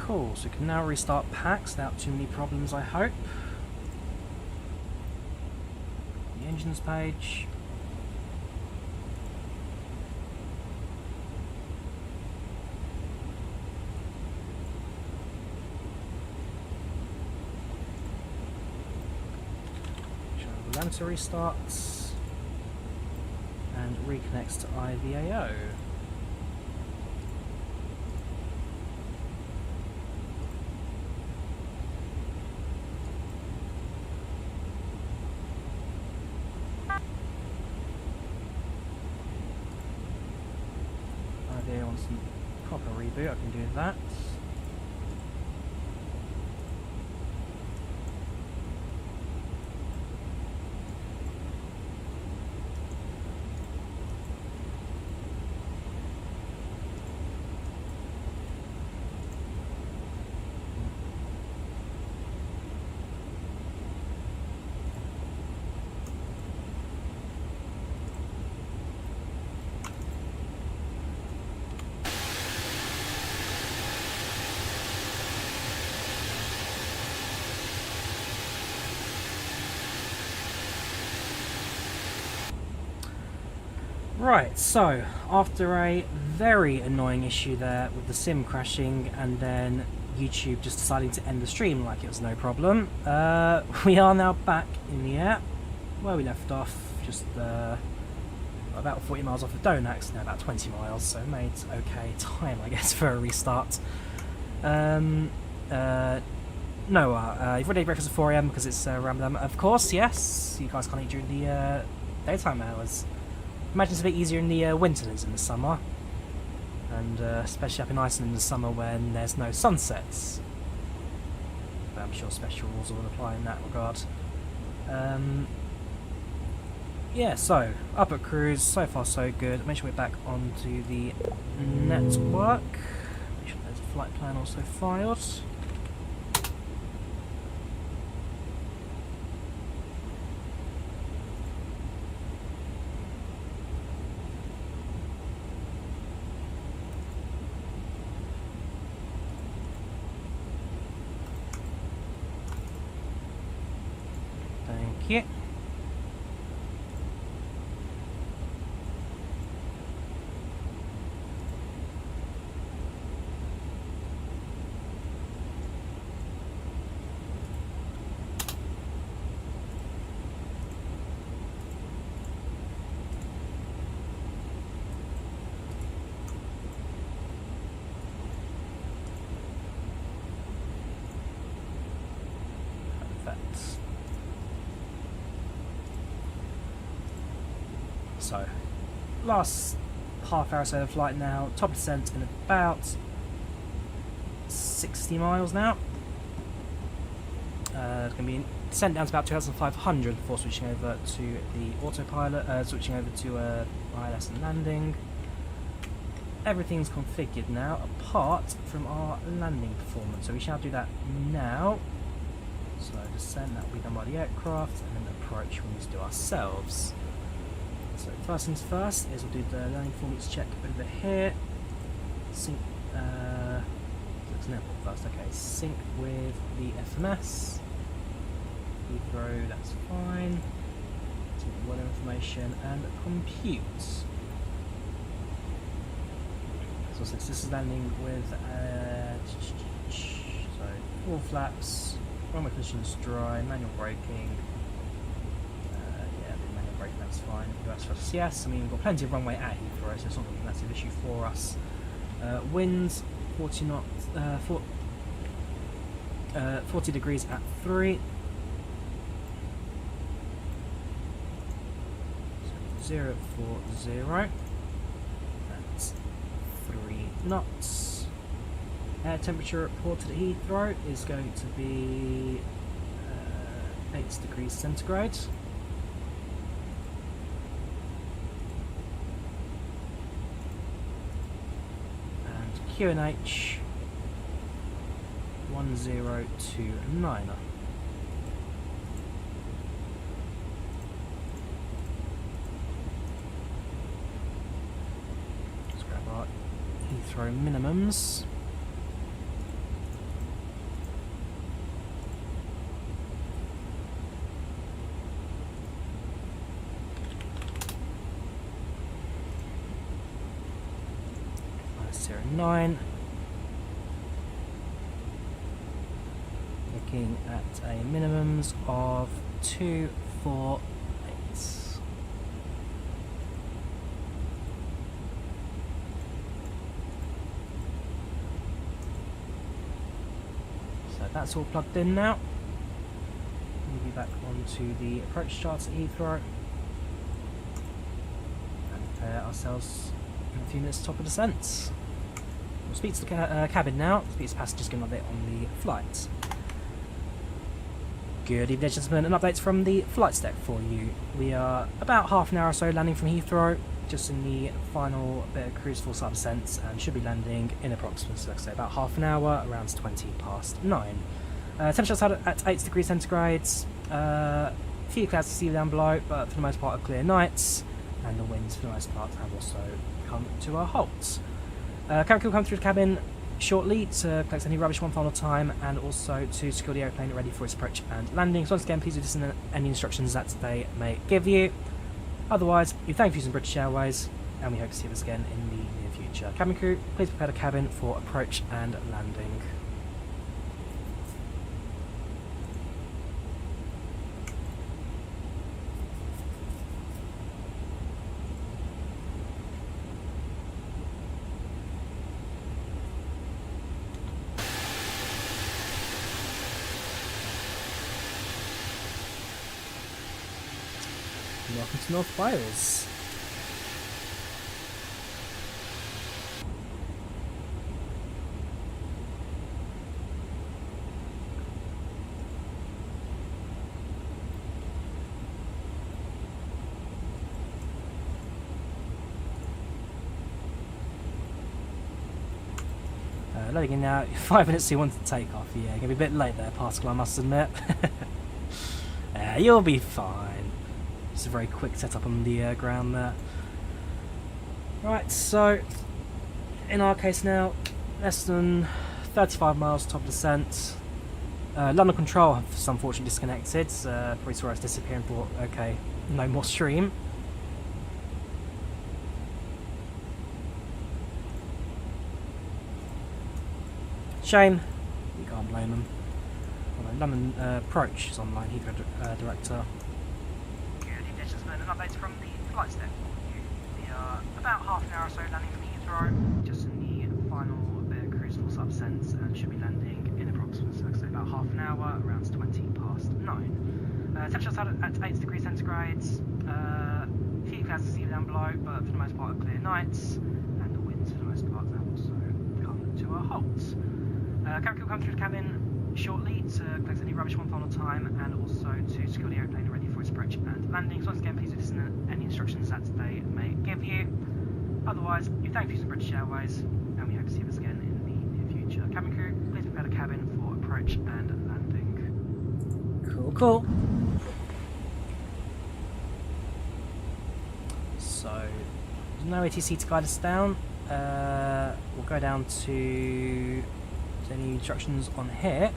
Cool, so we can now restart PACX without too many problems, I hope. The engines page. Volanta restarts and reconnects to IVAO. IVAO wants some proper reboot, I can do that. Right, so after a very annoying issue there with the sim crashing and then YouTube just deciding to end the stream like it was no problem, we are now back in the air where we left off, just about 40 miles off of Donax, now about 20 miles, so made okay time I guess for a restart. Noah, you've already had breakfast at 4 AM because it's Ramadan, of course, yes, you guys can't eat during the daytime hours. Imagine it's a bit easier in the winter than in the summer, and especially up in Iceland in the summer when there's no sunsets. But I'm sure special rules will apply in that regard. Yeah, so up at cruise, so far so good. Make sure we're back onto the network. Make sure there's a flight plan also filed. Yeah. Perfect. So, last half hour or so of flight now, top descent in about 60 miles now. It's going to be descent down to about 2,500 before switching over to the autopilot, switching over to ILS and landing. Everything's configured now apart from our landing performance, so we shall do that now. So descent, that will be done by the aircraft, and then approach we need to do ourselves. So first things first is we'll do the landing performance check over here. Sync, it's an airport first, okay. Sync with the FMS. Heathrow, that's fine. Sync the weather information and compute. So since this is landing with, so 4 flaps, runway conditions dry, manual braking. That's fine. US yes, I mean we've got plenty of runway at Heathrow, so it's not going to be a massive issue for us. Winds 40 knots, 40 degrees at 3. So 040. That's 3 knots. Air temperature reported at Heathrow is going to be 8 degrees centigrade. QNH 1029. Let's grab our Heathrow minimums. 009. Looking at a minimums of 248. So that's all plugged in now. We'll be back onto the approach charts at Heathrow and prepare ourselves in a few minutes to top of descent. We'll speak to the cabin now, speak to passengers, give an update on the flight. Good evening, gentlemen, and updates from the flight deck for you. We are about half an hour or so landing from Heathrow, just in the final bit of cruise full sub descent, and should be landing in approximately, like I say, about half an hour, around 9:20. Temperature outside at 8 degrees centigrades, a few clouds to see down below, but for the most part are clear nights, and the winds for the most part have also come to a halt. Cabin crew will come through the cabin shortly to collect any rubbish one final time, and also to secure the airplane ready for its approach and landing. So once again, please do listen to any instructions that they may give you. Otherwise, we thank you for using British Airways, and we hope to see you again in the near future. Cabin crew, please prepare the cabin for approach and landing. Welcome to North Wales. Loading in now, 5 minutes to you want to take off. Yeah, gonna be a bit late there, Pascal, I must admit. You'll be fine. It's a very quick setup on the ground there. Right, so in our case now, less than 35 miles top descent. London Control have unfortunately disconnected. Probably saw us disappear and thought, okay, no more stream. Shame, you can't blame them. Although London Approach is online, Heathrow Director. And updates from the flight deck for you. We are about half an hour or so landing from Heathrow, just in the final bit of cruise full sub descent, and should be landing in approximately, like I say, about half an hour, around 9:20. Temperature outside at 8 degrees centigrades, a few clouds to see down below, but for the most part are clear nights, and the winds for the most part have also come to a halt. Cabin crew will come through the cabin shortly to collect any rubbish one final time, and also to secure the airplane ready for its approach and landing. So once again, please do listen to any instructions that they may give you. Otherwise, we thank you for using British Airways, and we hope to see you again in the near future. Cabin crew, please prepare the cabin for approach and landing. Cool, cool. So, there's no ATC to guide us down. We'll go down to any instructions on here.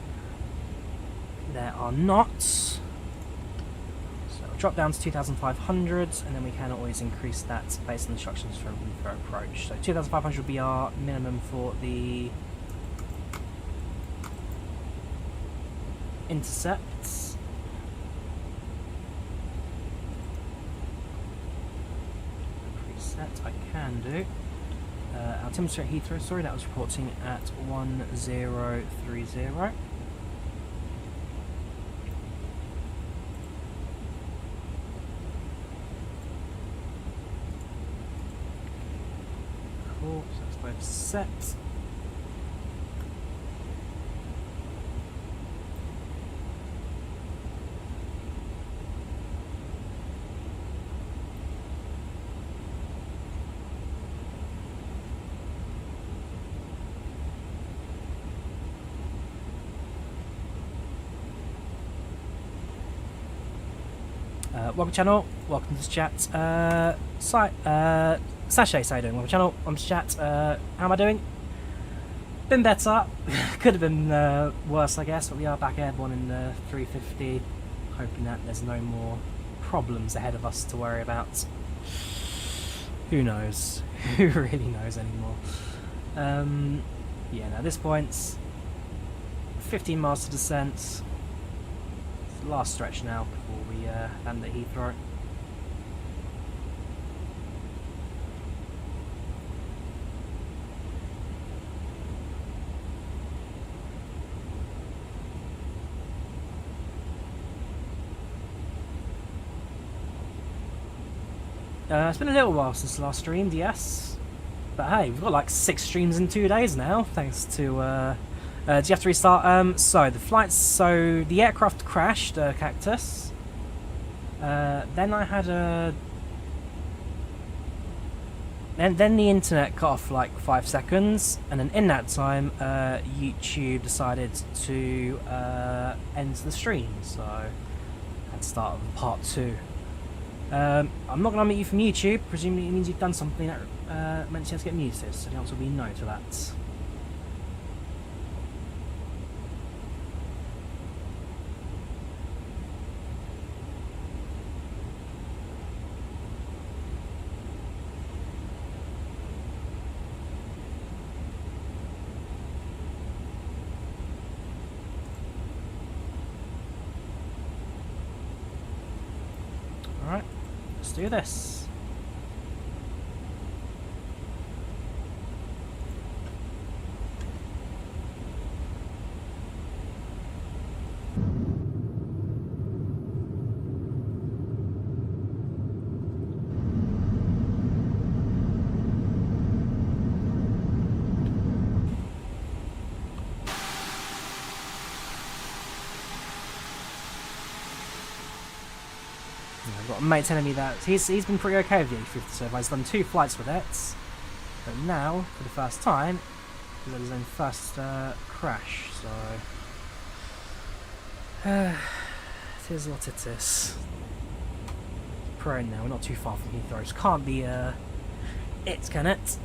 There are not. So we'll drop down to 2,500, and then we can always increase that based on instructions from Heathrow approach. So 2,500 will be our minimum for the intercepts. Preset I can do. Altimeter at Heathrow, sorry, that was reporting at 1030. Cool, so that's both set. Welcome channel, welcome to this chat. Sashay, how you doing? Welcome channel, welcome to chat. How am I doing? Been better. Could have been worse, I guess, but we are back airborne in the 350. Hoping that there's no more problems ahead of us to worry about. Who knows? Who really knows anymore? Yeah, now at this point, 15 miles to descent. It's the last stretch now before we land at Heathrow. It's been a little while since last streamed, yes. But hey, we've got like 6 streams in 2 days now, thanks to... do you have to restart? So, the aircraft crashed, Cactus. Then I had a... Then the internet cut off for like 5 seconds, and then in that time, YouTube decided to end the stream, so... Let's start with part 2. I'm not going to unmute you from YouTube, presumably it means you've done something that meant you have to get muted, so the answer will be no to that. Alright, let's do this. I've got a mate telling me that he's been pretty okay with the A350 so far. He's done 2 flights with it, but now, for the first time, he's had his own first crash, so... it is what it is. Prone now, we're not too far from Heathrow, so can't be it, can it?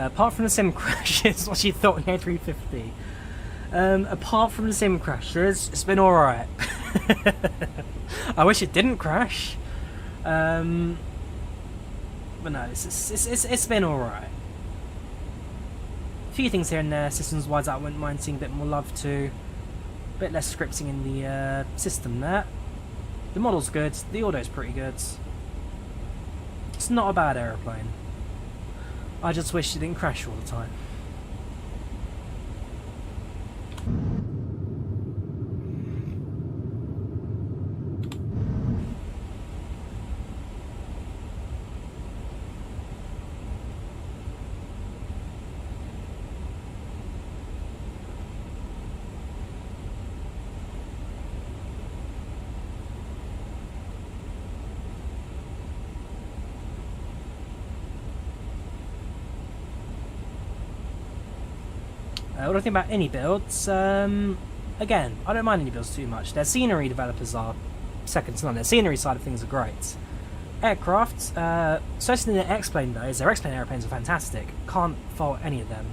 Apart from the sim crashes, what you thought in the A350? Apart from the sim crashes, it's been alright. I wish it didn't crash. But no, it's been alright. A few things here and there, systems-wise, I wouldn't mind seeing a bit more love to. A bit less scripting in the system there. The model's good, the audio's pretty good. It's not a bad aeroplane. I just wish it didn't crash all the time. What do I think about iniBuilds? Again, I don't mind iniBuilds too much. Their scenery developers are second to none. Their scenery side of things are great. Aircraft, especially in their X-Plane days, their X-Plane airplanes are fantastic. Can't fault any of them.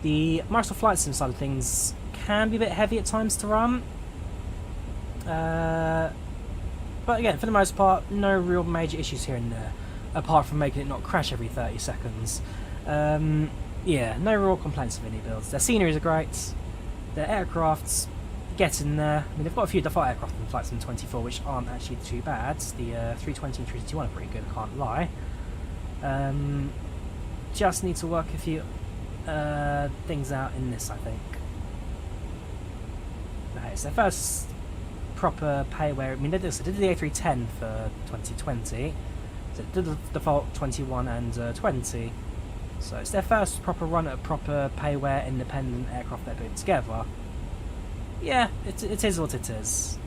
The Microsoft Flight Sim side of things can be a bit heavy at times to run. But again, for the most part, no real major issues here and there, apart from making it not crash every 30 seconds. Yeah, no real complaints of iniBuilds. Their sceneries are great. Their aircrafts get in there. I mean, they've got a few default aircraft in Flight Sim 24, which aren't actually too bad. The 320 and 321 are pretty good, I can't lie. Just need to work a few things out in this, I think. But hey, it's their first proper payware. I mean, they did the A310 for 2020. So they did the default 21 and 20. So it's their first proper run at a proper payware independent aircraft they're putting together. Yeah, it is what it is.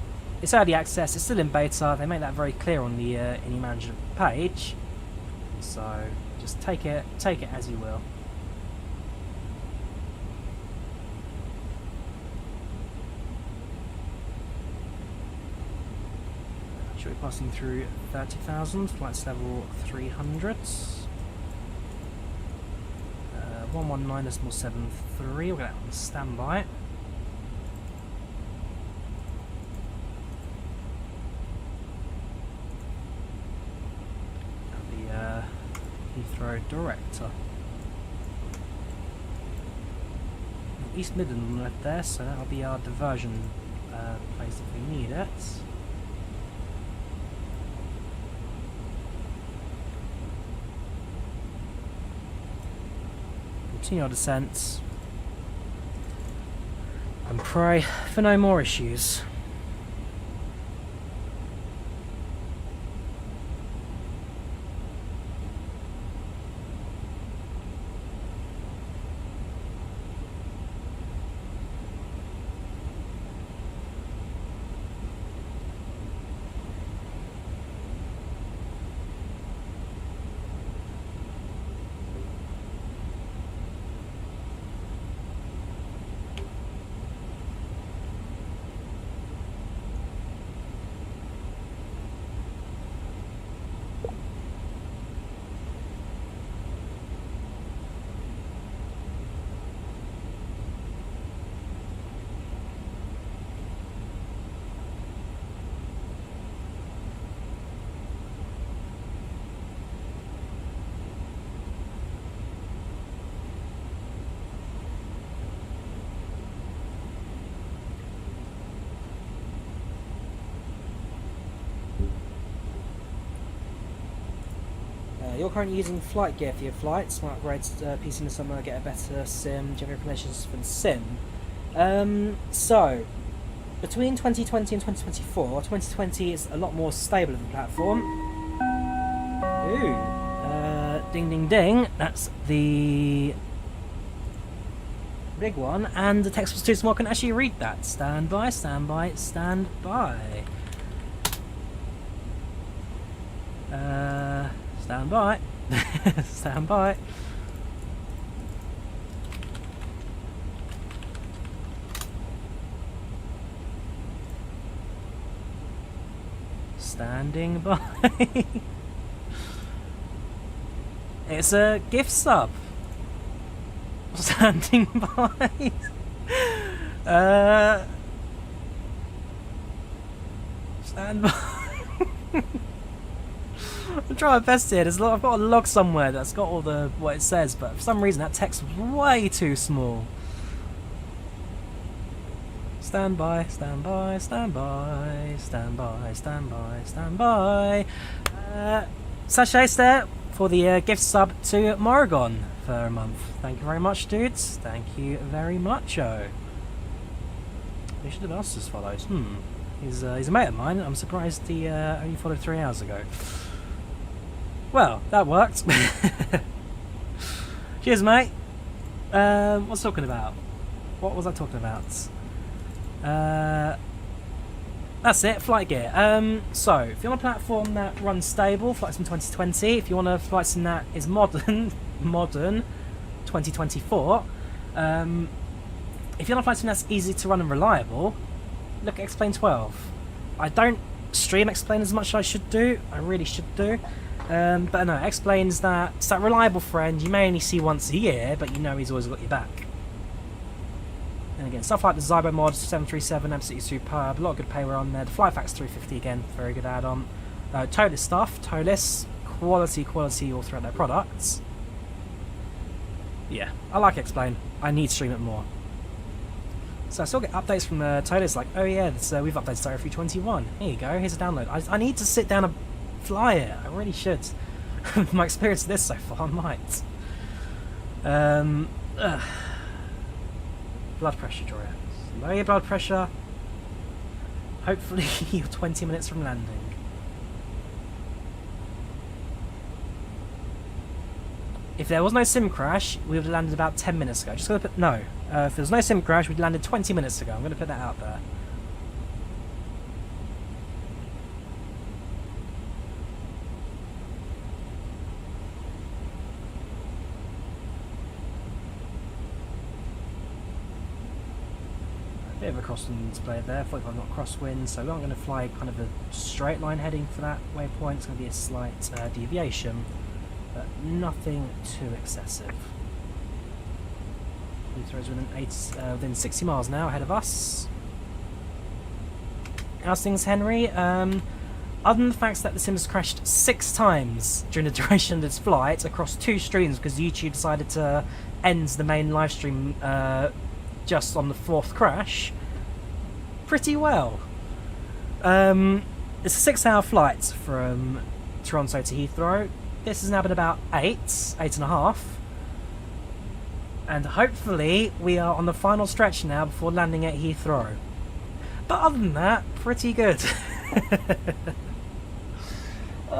It's early access, it's still in beta, they make that very clear on the ini manager page, so just take it as you will. Should be passing through 30,000, flights level 300. 119.73, we'll get that on standby. Heathrow director. East Midland left there, so that'll be our diversion place if we need it. Continue our descent and pray for no more issues. You're currently using flight gear for your flights. Might upgrade PC in the summer, get a better sim. Do you have any recommendations for the sim? So, between 2020 and 2024, 2020 is a lot more stable of the platform. Ooh. Ding ding ding. That's the big one. And the text was too small, I can actually read that. Stand by, stand by, stand by. Stand by. Stand by. Standing by. It's a gift sub. Standing by. Stand by. I'm trying my best here. I've got a log somewhere that's got all the what it says, but for some reason that text was way too small. Stand by, stand by, stand by, stand by, stand by, stand by. Sachets there for the gift sub to Morrigan for a month. Thank you very much, dudes. Thank you very much. Oh, he should have asked us for those. He's a mate of mine. I'm surprised he only followed 3 hours ago. Well, that worked. Cheers, mate. What's talking about? What was I talking about? That's it, flight gear. So, if you want a platform that runs stable, flights in 2020. If you want a flight sim that is modern, 2024. If you want a flight sim that's easy to run and reliable, look at Explain 12. I don't stream Explain as much as I should do. I really should do. But no, Explains that it's that reliable friend you may only see once a year, but you know he's always got your back. And again, stuff like the Zybo mod 737, absolutely superb. A lot of good payware on there. The FlyLive A350 again, very good add-on. Tolis stuff, Tolis, quality all throughout their products. Yeah, I like Explain. I need to stream it more. So I still get updates from Tolis like, oh yeah, we've updated to A321. Here you go, here's a download. I need to sit down and fly it. I really should. My experience of this so far, I might. Blood pressure, Drawyah. Lower your blood pressure. Hopefully you're 20 minutes from landing. If there was no sim crash, we would have landed about 10 minutes ago. Just gonna put no. If there was no sim crash, we'd landed 20 minutes ago. I'm gonna put that out there. Bit of a crosswind display there, 45 knot crosswind, so we aren't going to fly kind of a straight line heading for that waypoint. It's going to be a slight deviation, but nothing too excessive. Heathrow's within 60 miles now ahead of us. How's things, Henry? Other than the fact that the sim has crashed 6 times during the duration of its flight across 2 streams because YouTube decided to end the main live stream just on the 4th crash, pretty well. It's a 6-hour flight from Toronto to Heathrow. This has now been about 8.5. And hopefully we are on the final stretch now before landing at Heathrow. But other than that, pretty good. Come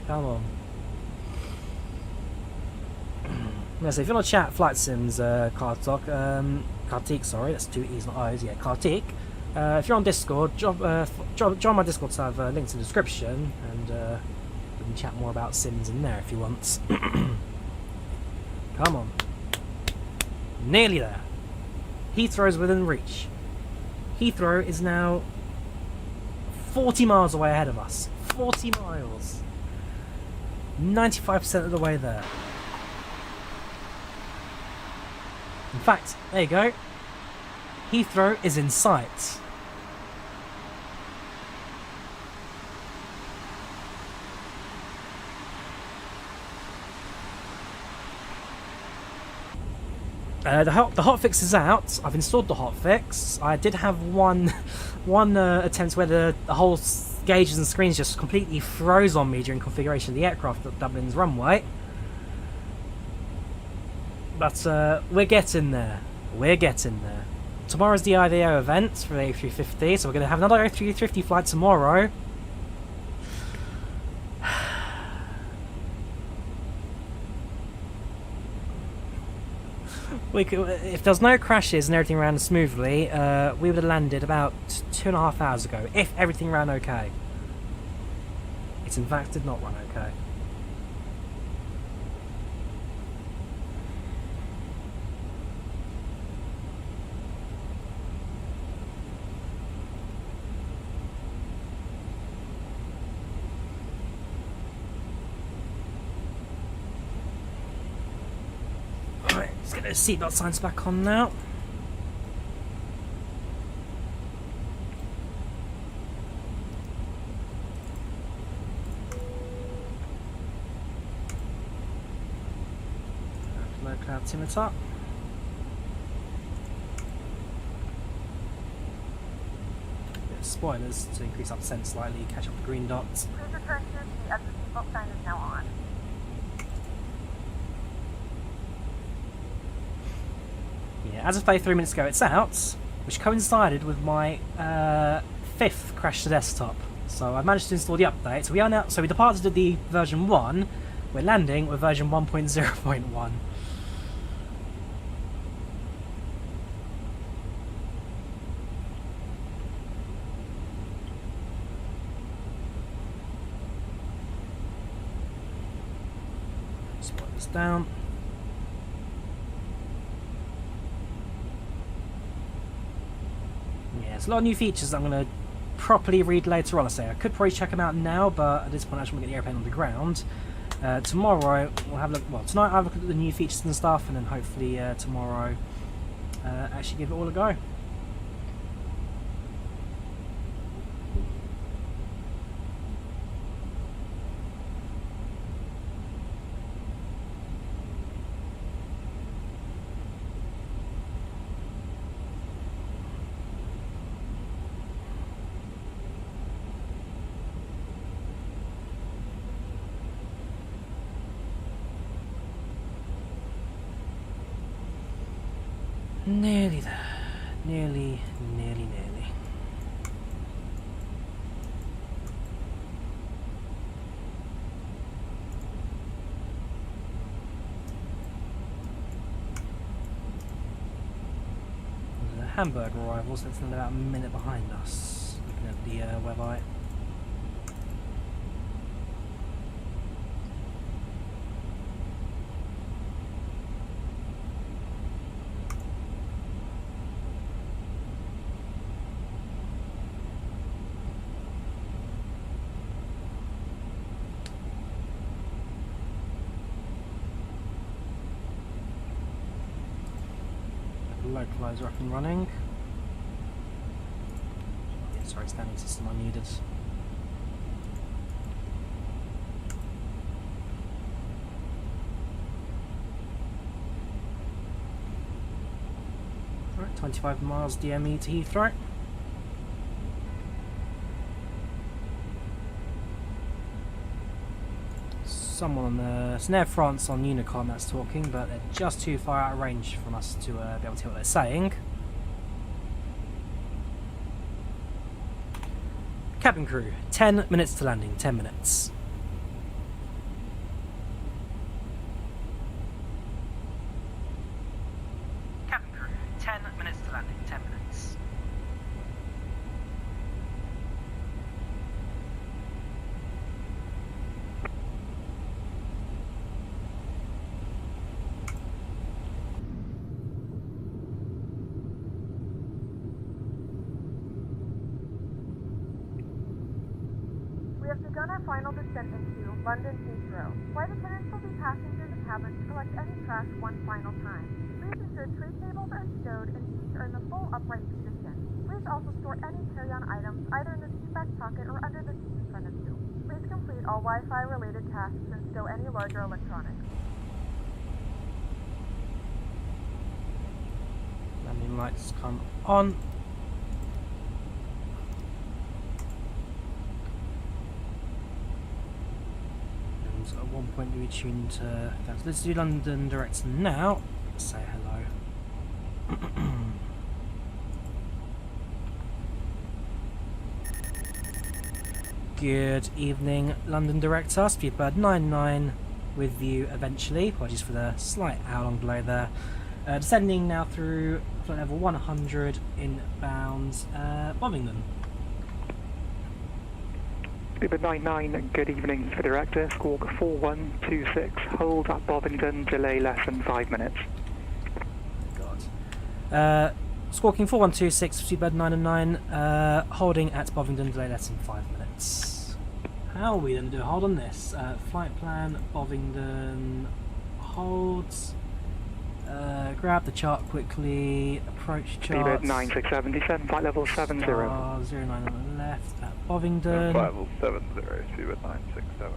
on. So if you want to chat flight sims, Kartik, sorry, that's 2 E's not O's, yeah, Kartik. If you're on Discord, join my Discord to have links in the description, and we can chat more about sims in there if you want. Come on. Nearly there. Heathrow's within reach. Heathrow is now 40 miles away ahead of us. 40 miles. 95% of the way there. In fact, there you go. Heathrow is in sight. The hotfix is out. I've installed the hotfix. I did have one attempt where the whole gauges and screens just completely froze on me during configuration of the aircraft at Dublin's runway. But we're getting there. We're getting there. Tomorrow's the IVAO event for the A350, so we're going to have another A350 flight tomorrow. If there's no crashes and everything ran smoothly, we would have landed about 2.5 hours ago, if everything ran okay. It in fact did not run okay. Let's get those seatbelt signs back on now. Low cloud altimeter. Spoilers to increase our descent slightly, catch up the green dots. Please return to your seat as the seatbelt sign is now on. Yeah, as of 3 minutes ago, it's out, which coincided with my 5th crash to desktop. So I managed to install the update. So we are now. So we departed at the version 1. We're landing with version 1.0.1. Let's put this down. There's a lot of new features that I'm going to properly read later on. I say I could probably check them out now, but at this point I just want to get the airplane on the ground. Tomorrow we'll have a look. Well, tonight I'll have a look at the new features and stuff, and then hopefully tomorrow actually give it all a go. Nearly there. Nearly. There's a Hamburg arrival, so it's about a minute behind us. Looking at the website. localizer up and running. Yeah, sorry, standing system I needed. Alright, 25 miles DME to Heathrow. Someone on the... It's an Air France on Unicom that's talking, but they're just too far out of range from us to be able to hear what they're saying. Cabin crew, 10 minutes to landing, 10 minutes. Cabin crew, 10 minutes to landing, 10 minutes. We have begun our final descent into London Heathrow. Flight attendants will be passing through the cabin to collect any trash one final time. Please ensure tray tables are stowed and seats are in the full upright position. Please also store any carry-on items either in the seat back pocket or under the seat in front of you. Please complete all Wi-Fi related tasks and stow any larger electronics. Landing lights come on. At one point we tuned to... Let's do London direct now. Say hello. Good evening, London Director. Speedbird 99 with you eventually. Apologies for the slight hour-long delay there. Descending now through flight level 100 inbound Bovingdon. Speedbird 99, good evening for Director, squawk 4126, hold at Bovingdon, delay less than 5 minutes. God. Squawking 4126, Speedbird 99, holding at Bovingdon, delay less than 5 minutes. How are we going to do a hold on this? Flight plan, Bovingdon, holds, grab the chart quickly, approach chart. Speedbird 9670, descend flight level 70. 09 on the left at Bovingdon. Flight level 70, Speedbird 967.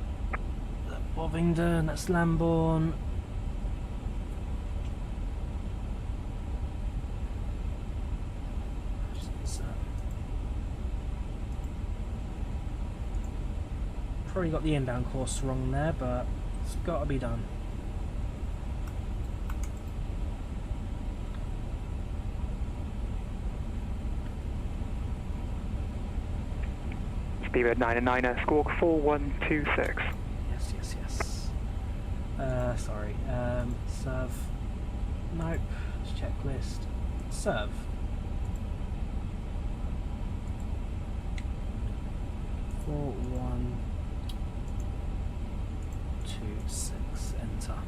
Bovingdon, that's Lambourne. Probably got the inbound course wrong there, but it's got to be done. Speedbird 99, squawk 4126. Yes. Sorry. Serve. Nope. Checklist. Serve. Four, 1, 2, 6. Enter.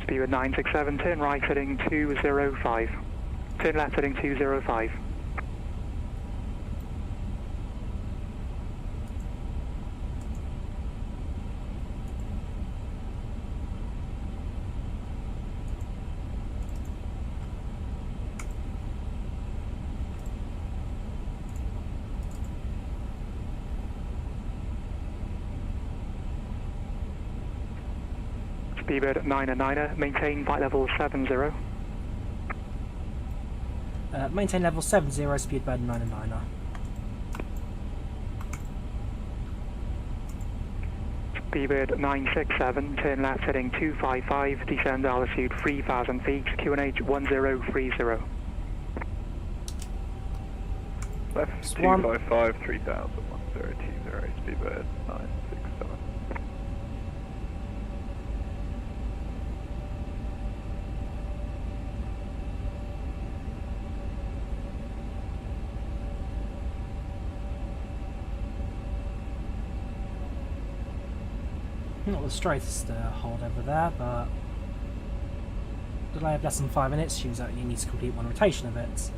Speedbird 967, turn right heading 205. Turn left heading 205. Speedbird 99, maintain flight level 70. Maintain level 70, Speedbird 99. Speedbird 967, turn left heading 255, descend altitude 3,000 feet, QNH 1030. Left 255, 3000, 1020, Speedbird 967. Not the straightest hold over there, but delay of less than 5 minutes means that you need to complete one rotation of it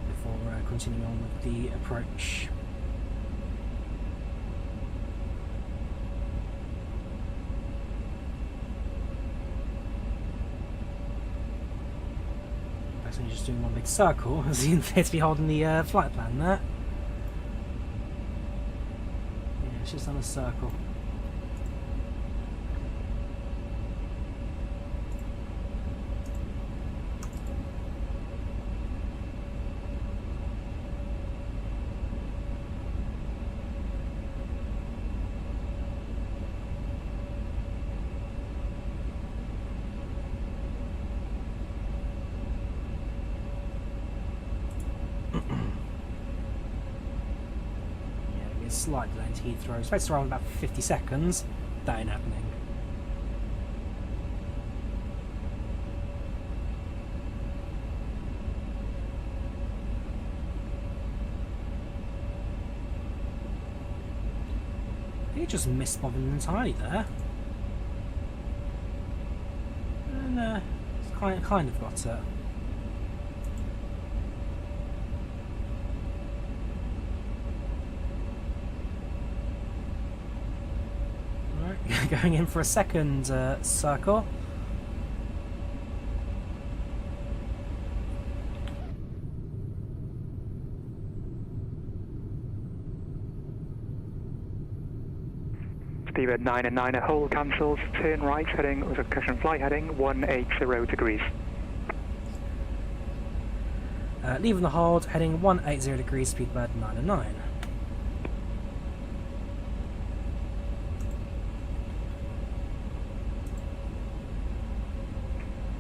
before continuing on with the approach. just doing one big circle, as he appears to be holding the flight plan there. Yeah, it's just on a circle. Slight delay into Heathrow. It's supposed to arrive in about 50 seconds. That ain't happening. He just missed bobbing entirely there. And it's kind of got it. Going in for a second circle. Speedbird 9 and 9 at hold cancels, turn right heading, with a cushion flight heading 180 degrees. Leaving the hold, heading 180 degrees, Speedbird 9 and 9.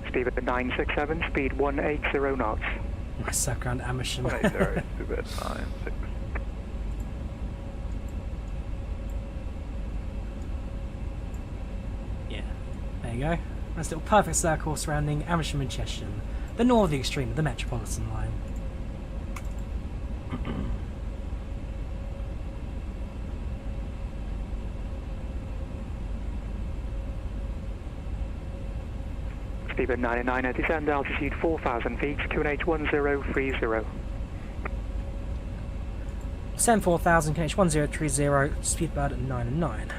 Speedbird 967, speed 180 knots. Nice circle around Amersham. 180, Speedbird 96. Yeah, there you go. Nice little perfect circle surrounding Amersham and Cheshire, the northern extreme of the Metropolitan line. Speedbird 99 at descend altitude 4,000 feet, QNH 1030. Descend 4,000, QNH 1030, Speedbird 9 and 9.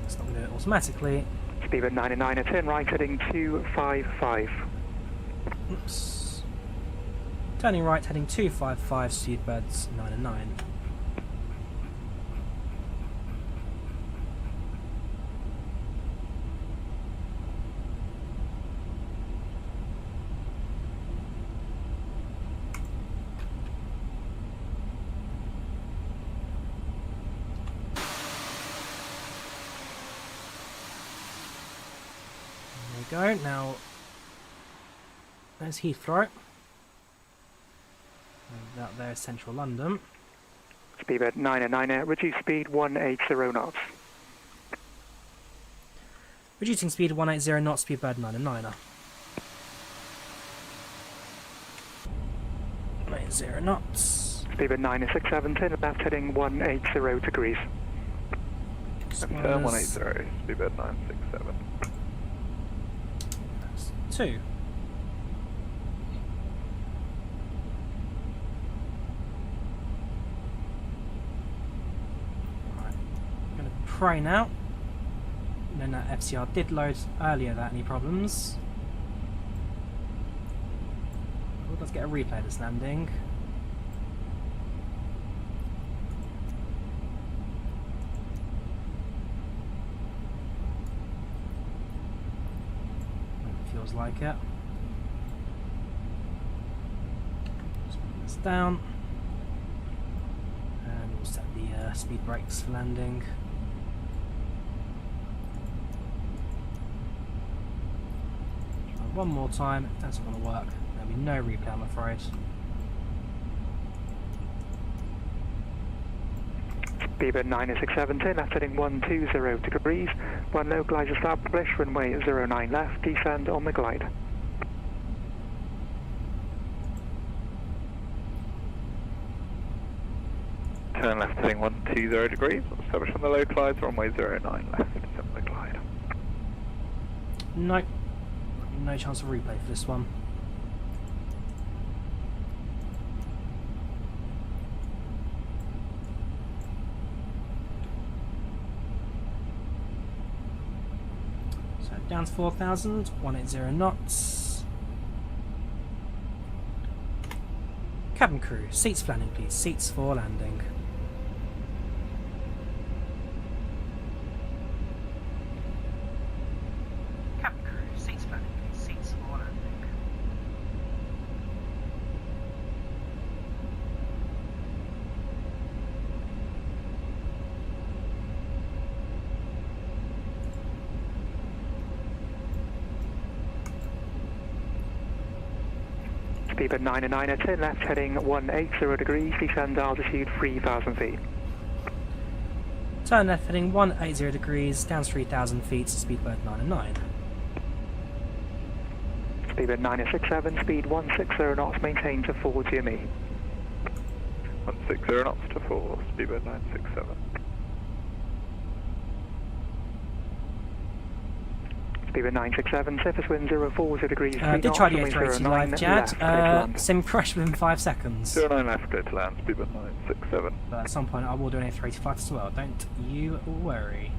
It's not going to do it automatically. Speedbird 99 at turn right heading 255. Oops. Turning right, heading 255, Speedbirds 9 and 9. Go now. There's Heathrow. And out there is central London. Speedbird 999, reduce speed 180 knots. Reducing speed 180 knots, Speedbird 999er. 180 knots. Speedbird 967, turn left heading 180 degrees. Turn 180, Speedbird 967. 2. Right. I'm going to pray now. And then that FCR did load earlier without any problems. Well, let's get a replay of this landing. Feels like it. Just put this down, and we'll set the speed brakes for landing. Try one more time. If that's not going to work, there'll be no replay, I'm afraid. Speedbird 967, turn left heading 120 degrees. One localized established, runway 09 left, descend on the glide. Turn left heading 120 degrees, establish on the localized, runway 09 left, descend on the glide. Nope. No chance of replay for this one. Down to 4,000, 180 knots. Cabin crew, seats for landing please, seats for landing. Cabin crew, seats for landing please, seats for landing. Speedbird 909, turn left heading 180 degrees, descend altitude 3,000 feet. Turn left heading 180 degrees, down 3,000 feet, Speedbird 909. Speedbird 967, speed 160 knots, maintain to 4 GME. 160 knots to 4, Speedbird 967. Speedbird 967, surface wind 040 degrees, 3 Did knots, try the runway A350 09 live, Jad. left, clear to land. Sim crash within 5 seconds. 09 left, clear to land, Speedbird 967. But at some point I will do an A385 as well, don't you worry.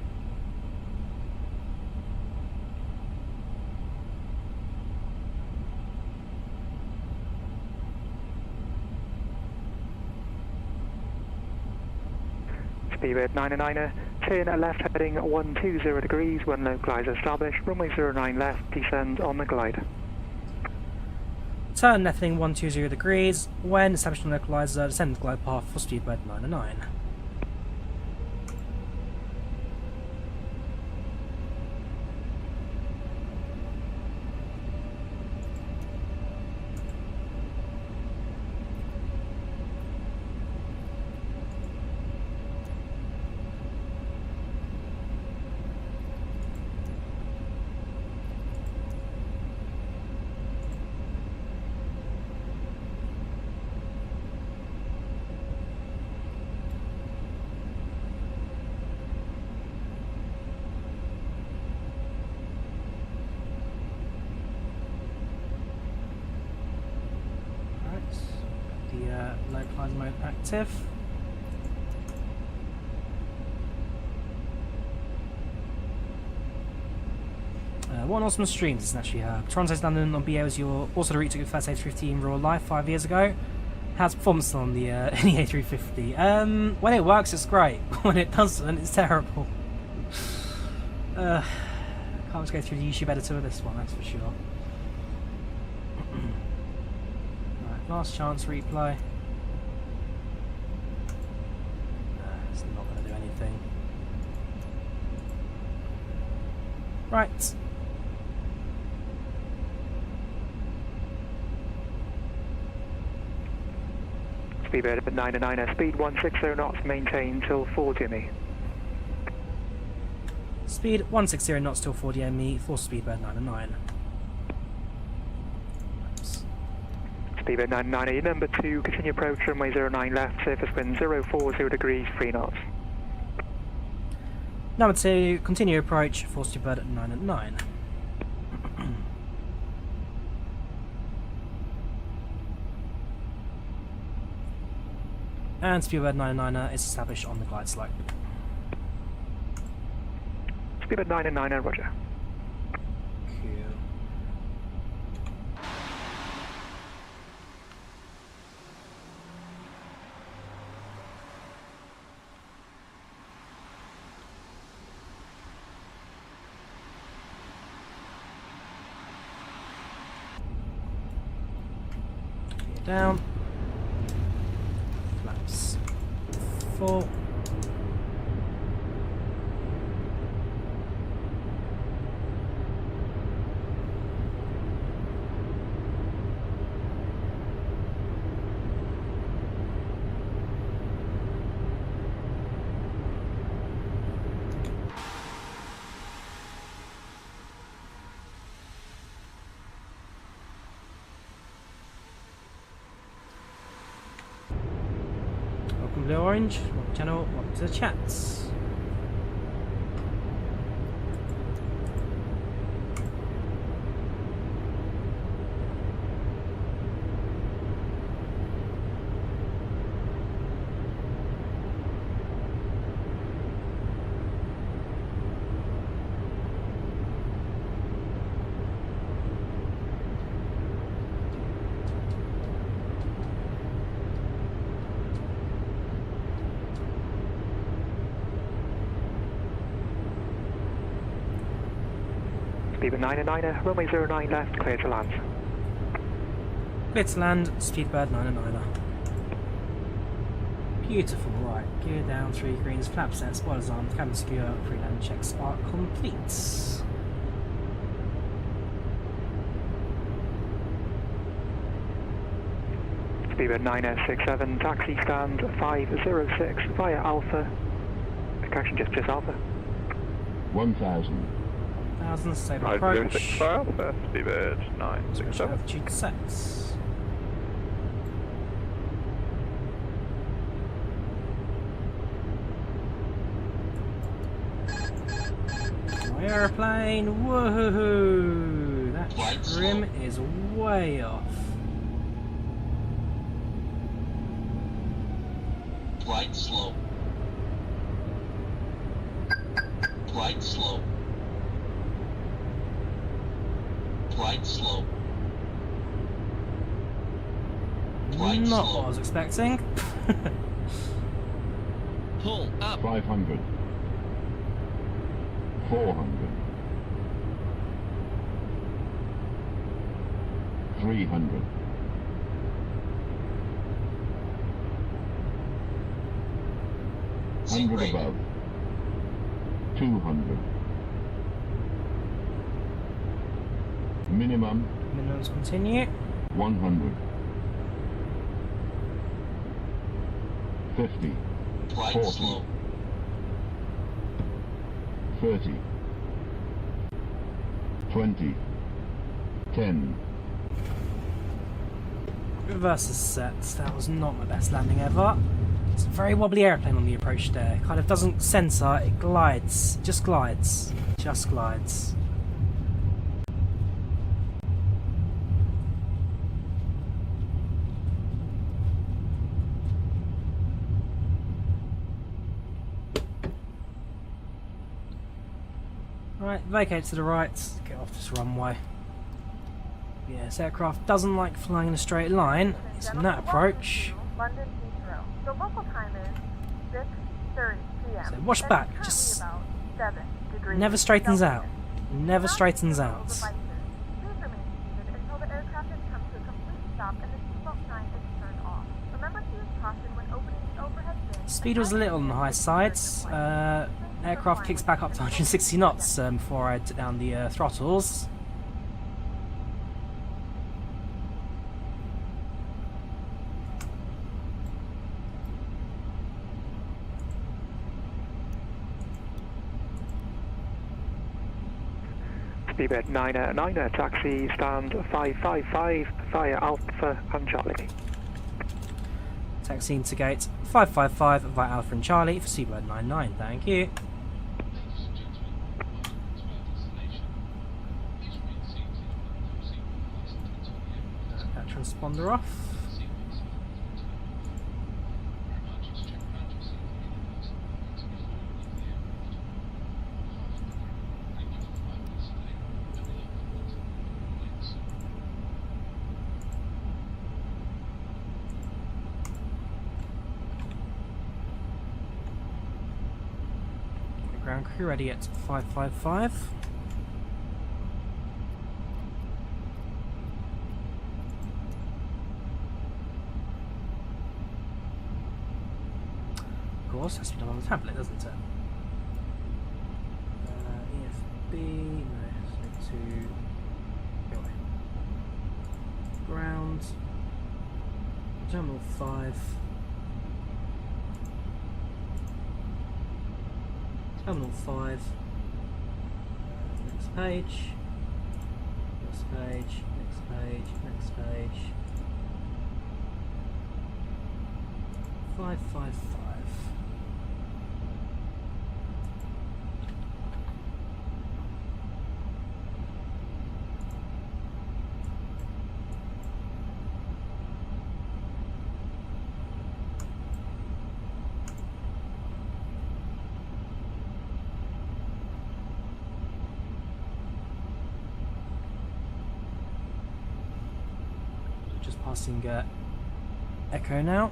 Speedbird 909, turn left heading 120 degrees, when localizer established, runway 09 left, descend on the glide. Turn left heading 120 degrees, when established on localizer, descend the glide path for Speedbird 909. Localizer mode active. What an awesome stream this is actually Toronto's London on BA was your also the route to the first A350 in real life 5 years ago. How's performance on the any A350? When it works it's great, when it doesn't it's terrible. Can't just go through the YouTube editor with this one, that's for sure. Right, last chance replay. It's not going to do anything. Right. Speedbird at 909, speed 160 knots, maintain till 40 ME. Speed 160 knots till 40 ME for Speedbird 909. Speedbird 909, number 2, continue approach, runway 09 left, surface wind 040 degrees, 3 knots. Number 2, continue approach for Speedbird 909. And Speedbird 909 is established on the glide slope. Speedbird 909, roger. Down. Flaps full. Blue Orange, welcome to the channel, welcome to the chats. Speedbird 9er, runway 09 left, clear to land. Clear to land, Speedbird 9er. Beautiful, right. Gear down, 3 greens, flaps set, spoilers armed, cabin secure, pre-land checks are complete. Speedbird 967, taxi stand 506 via Alpha. Correction, just Alpha. 1000. 1000, stable 506 approach. for Alpha, Speedbird 967. Altitude sets. Airplane, woohoo! That trim is way off. Right slow. Right slow. Right slow. Right Not slow. what I was expecting. Pull up. 500. 400. 300. 100 above. 200. Minimum Minimums continue. 100. 50. Right 40. slow. 30. 20. 10. Reverse is set. That was not my best landing ever. It's a very wobbly airplane on the approach there. Kind of doesn't censor, it glides. Just glides. Just glides. Right, vacate to the right, get off this runway. Yeah, this aircraft doesn't like flying in a straight line. It's in that approach. London Heathrow. The local time is 6:30 p.m. So watch and back, it's just currently about 7 degrees never straightens Celsius. out. Never straightens out. Devices. Please remain seated until the aircraft has come to a complete stop and the seatbelt sign is turned off. Remember to use caution when opening the overhead bin. Speed was a little on the high side. Aircraft kicks back up to 160 knots before I took down the throttles. Speedbird 9er, taxi stand 555 via Alpha and Charlie. Taxiing to gate 555 via Alpha and Charlie for Seabird 99. Thank you. That transponder off. Ground crew ready at 555. Of course, has to be done on the tablet, doesn't it? EFB, no, so to go away. Ground, Terminal 5. Terminal 5, next page, next page, next page, next page, 555. Just passing Echo now.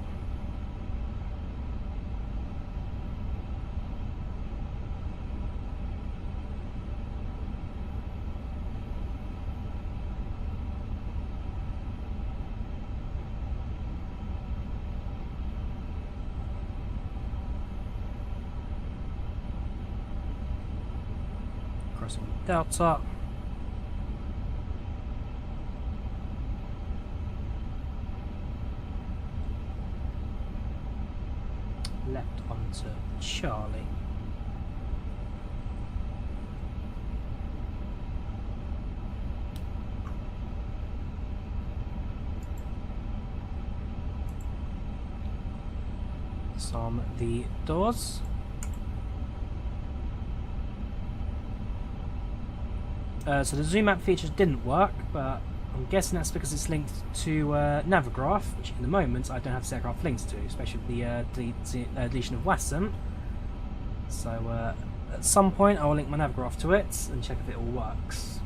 crossing Delta. Left onto Charlie. On the doors. So the zoom out features didn't work, but I'm guessing that's because it's linked to Navigraph, which at the moment I don't have Aircraft links to, especially with the deletion of Wasm. So at some point I'll link my Navigraph to it and check if it all works.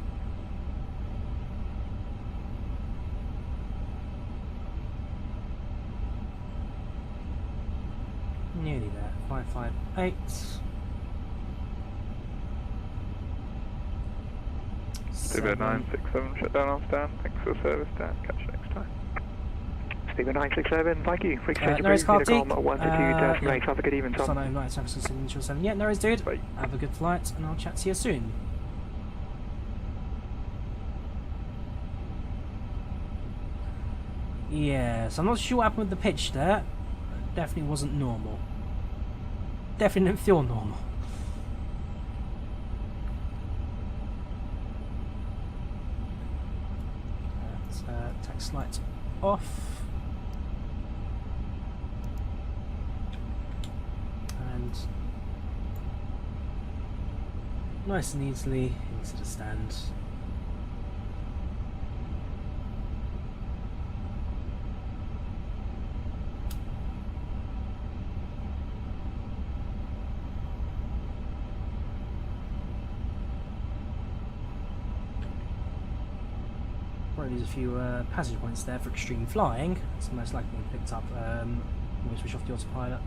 Nearly there. 558. Speedbird 967, shut down on stand. Thanks for the service, Dan. Catch you next time. Speedbird 967, thank you. Freak exchange no worries, approved. Kartik. Unicom 122-8. Have a good evening, Tom. Sun over 9, San Francisco, 7. Yeah, no worries, dude. Bye. Have a good flight, and I'll chat to you soon. Yeah, so I'm not sure what happened with the pitch there. It definitely wasn't normal. Definitely didn't feel normal. Tax lights off. And nice and easily into the stand. There's a few passage points there for extreme flying. It's most likely been picked up when we switch off the autopilot.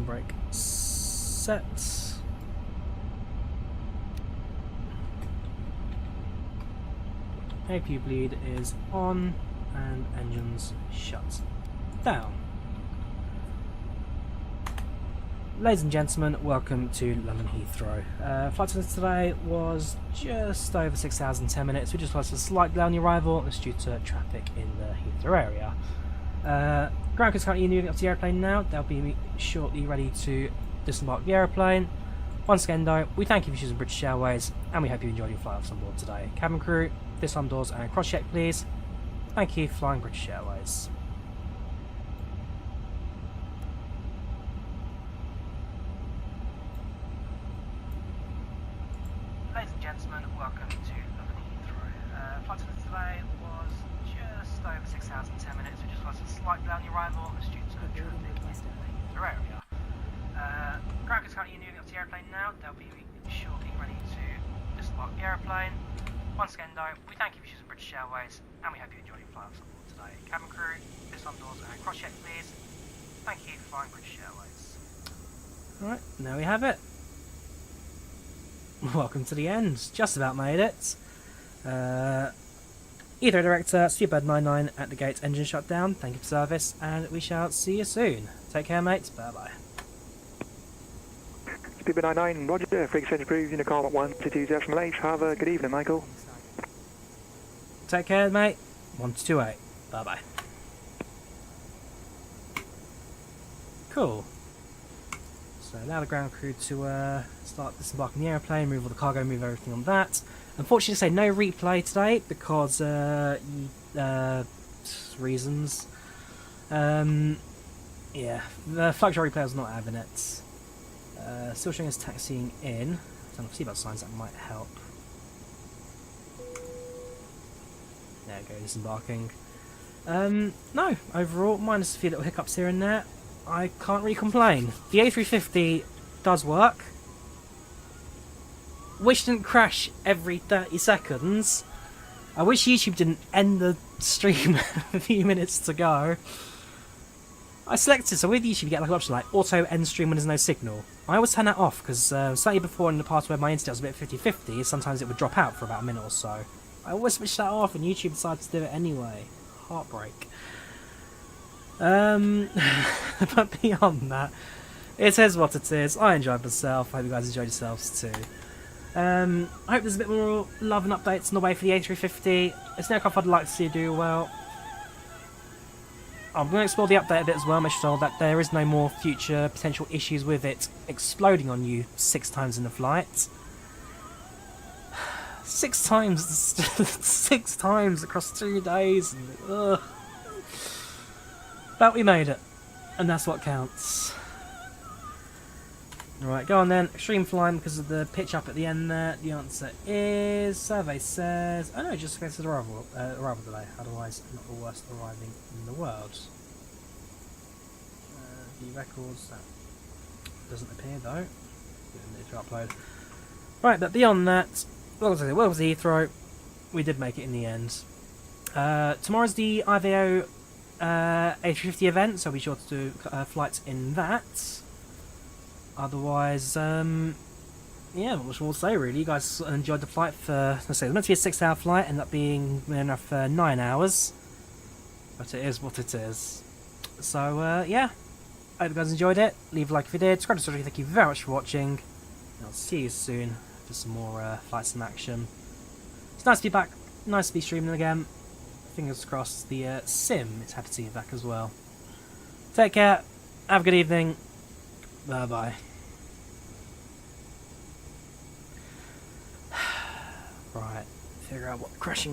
Brake set. APU bleed is on and engines shut down. Ladies and gentlemen, welcome to London Heathrow. Flight time today was just over 6 hours and 10 minutes. We just lost a slight delay on the arrival. It's due to traffic in the Heathrow area. Ground crew is currently moving up to the airplane now. They'll be shortly ready to disembark the airplane. Once again though, we thank you for choosing British Airways and we hope you enjoyed your flight on board today. Cabin crew, disarm doors and cross check please. Thank you for flying British Airways. Ladies and gentlemen, welcome to London Heathrow. Flight time today was just over 6 hours and 10 minutes. We just lost a slight delay on the arrival. It's due to traffic in the Heathrow area. Ground crew is currently moving up to the airplane now. They'll be shortly ready to disembark the airplane. Once again though, we thank you for choosing British Airways and we hope you enjoyed your flight on board today. Cabin crew, disarm doors and cross check please. Thank you for flying British Airways. Alright, there we have it. Welcome to the end. Just about made it. Heathrow Director, Speedbird 99 at the gate, engine shut down. Thank you for service, and we shall see you soon. Take care, mates. Bye bye. Speedbird 99, Roger. Freak exchange approved. Unicom 122-8. Have a good evening, Michael. Take care, mate. 128. Bye bye. Cool. So allow the ground crew to start disembarking the airplane, move all the cargo, move everything on that. Unfortunately, say no replay today because reasons. Yeah, the fluctuate replay was not having it. Still showing us taxiing in. Turn off seatbelt signs, that might help. There we go, disembarking. No, overall, minus a few little hiccups here and there, I can't really complain. The A350 does work. Wish it didn't crash every 30 seconds. I wish YouTube didn't end the stream a few minutes to go. I selected, so with YouTube you get like an option like auto end stream when there's no signal. I always turn that off because slightly before in the past where my internet was a bit 50-50, sometimes it would drop out for about a minute or so. I always switch that off and YouTube decided to do it anyway. Heartbreak. But beyond that, it is what it is. I enjoyed myself. I hope you guys enjoyed yourselves too. I hope there's a bit more love and updates on the way for the A350. It's an aircraft I'd like to see do well. I'm going to explore the update a bit as well, make sure that there is no more future potential issues with it exploding on you 6 times in the flight. 6 times, 6 times across 2 days. Ugh. But we made it, and that's what counts. Alright, go on then. Extreme flying because of the pitch up at the end there. The answer is, survey says, oh no, just against the arrival delay. Otherwise, not the worst arriving in the world. The records, that doesn't appear though. Need to upload. Right, but beyond that, welcome to Heathrow. We did make it in the end. Tomorrow's the IVAO A350 event, so be sure to do flights in that. Otherwise, yeah, not much more to say really. You guys enjoyed the flight for, let's say, it was meant to be a 6-hour flight, ended up being enough for 9 hours. But it is what it is. So, yeah, I hope you guys enjoyed it. Leave a like if you did. Subscribe to the channel. Thank you very much for watching. And I'll see you soon for some more flights in action. It's nice to be back. Nice to be streaming again. Fingers crossed the sim is happy to see you back as well. Take care. Have a good evening. Bye bye. Right, figure out what crashing